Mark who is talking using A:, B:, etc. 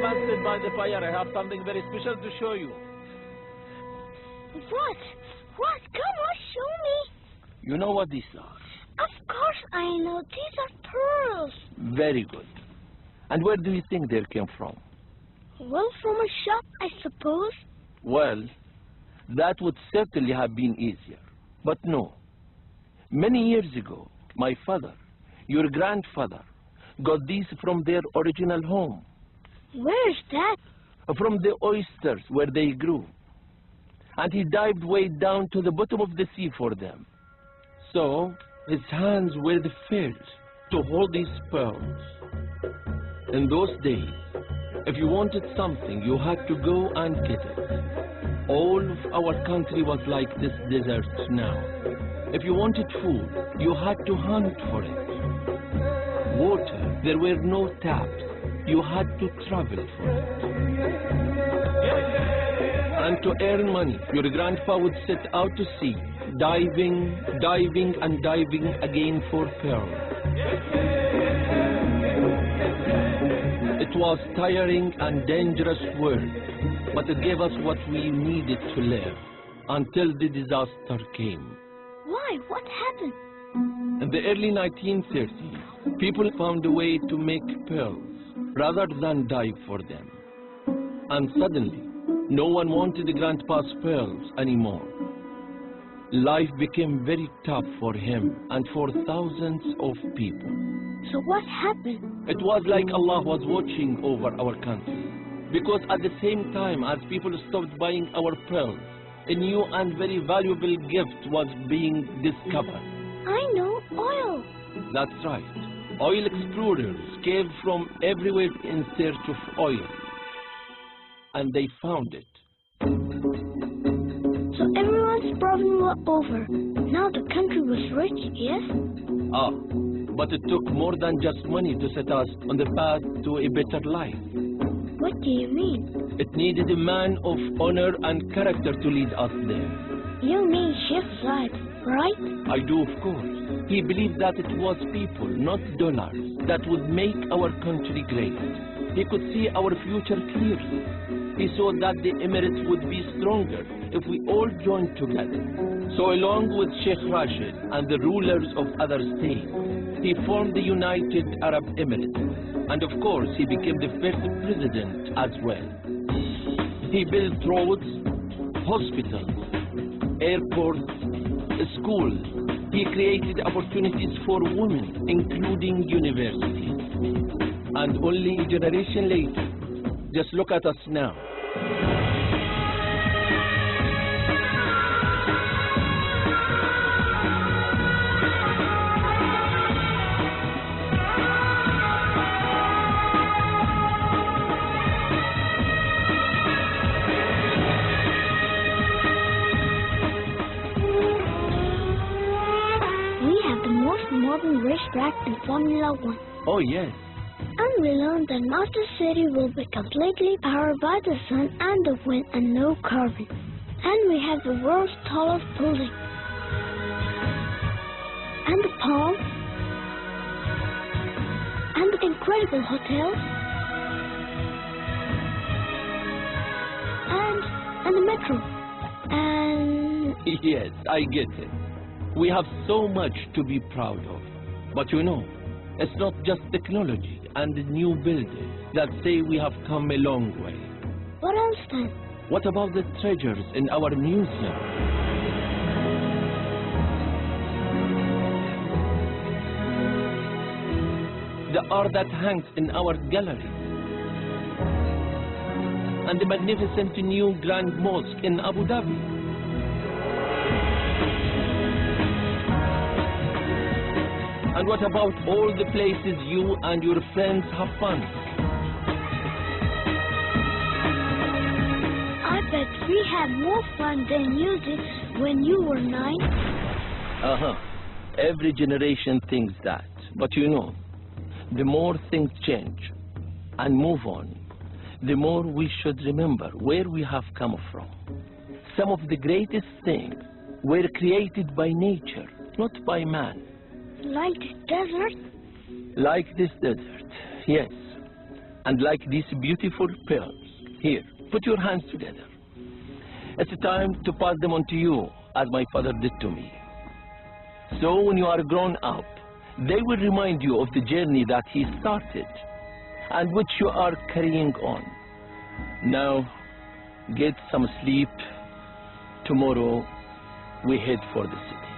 A: Come and sit by the fire. I have something very special to show you.
B: What? What? Come on, show me.
A: You know what these are?
B: Of course I know. These are pearls.
A: Very good. And where do you think they came from?
B: Well, from a shop, I suppose.
A: Well, that would certainly have been easier. But no. Many years ago, my father, your grandfather, got these from their original home.
B: Where's that?
A: From the oysters where they grew. And he dived way down to the bottom of the sea for them. So, his hands were the first to hold these pearls. In those days, if you wanted something, you had to go and get it. All of our country was like this desert now. If you wanted food, you had to hunt for it. Water, there were no taps. You had to travel for it. And to earn money, your grandpa would set out to sea, diving, diving, and diving again for pearls. It was tiring and dangerous work, but it gave us what we needed to live until the disaster came.
B: Why? What happened?
A: In the early 1930s, people found a way to make pearls rather than dive for them. And suddenly, no one wanted the grandpa's pearls anymore. Life became very tough for him and for thousands of people.
B: So what happened?
A: It was like Allah was watching over our country. Because at the same time as people stopped buying our pearls, a new and very valuable gift was being discovered.
B: I know, oil.
A: That's right. Oil explorers came from everywhere in search of oil. And they found it.
B: So everyone's problem was over. Now the country was rich, yes?
A: But it took more than just money to set us on the path to a better life.
B: What do you mean?
A: It needed a man of honor and character to lead us there.
B: You mean Sheikh Zayed, right?
A: I do, of course. He believed that it was people, not dollars, that would make our country great. He could see our future clearly. He saw that the Emirates would be stronger if we all joined together. So along with Sheikh Rashid and the rulers of other states, he formed the United Arab Emirates. And of course, he became the first president as well. He built roads, hospitals, airports, schools. He created opportunities for women, including universities. And only a generation later, just look at us now.
B: We have the most modern racetrack in Formula One.
A: Oh, yes.
B: And we learned that Master City will be completely powered by the sun and the wind and no carbon. And we have the world's tallest building. And the palm. And the incredible hotels. And the metro. And...
A: Yes, I get it. We have so much to be proud of. But you know, it's not just technology and new buildings that say we have come a long way.
B: what else then?
A: What about the treasures in our museum? The art that hangs in our gallery? And the magnificent new Grand Mosque in Abu Dhabi? And what about all the places you and your friends have fun?
B: I bet we had more fun than you did when you were 9.
A: Every generation thinks that. But you know, the more things change and move on, the more we should remember where we have come from. Some of the greatest things were created by nature, not by man.
B: Like the desert?
A: Like this desert, yes. And like these beautiful pearls, here, put your hands together. It's time to pass them on to you, as my father did to me. So when you are grown up, they will remind you of the journey that he started and which you are carrying on. Now, get some sleep. Tomorrow, we head for the city.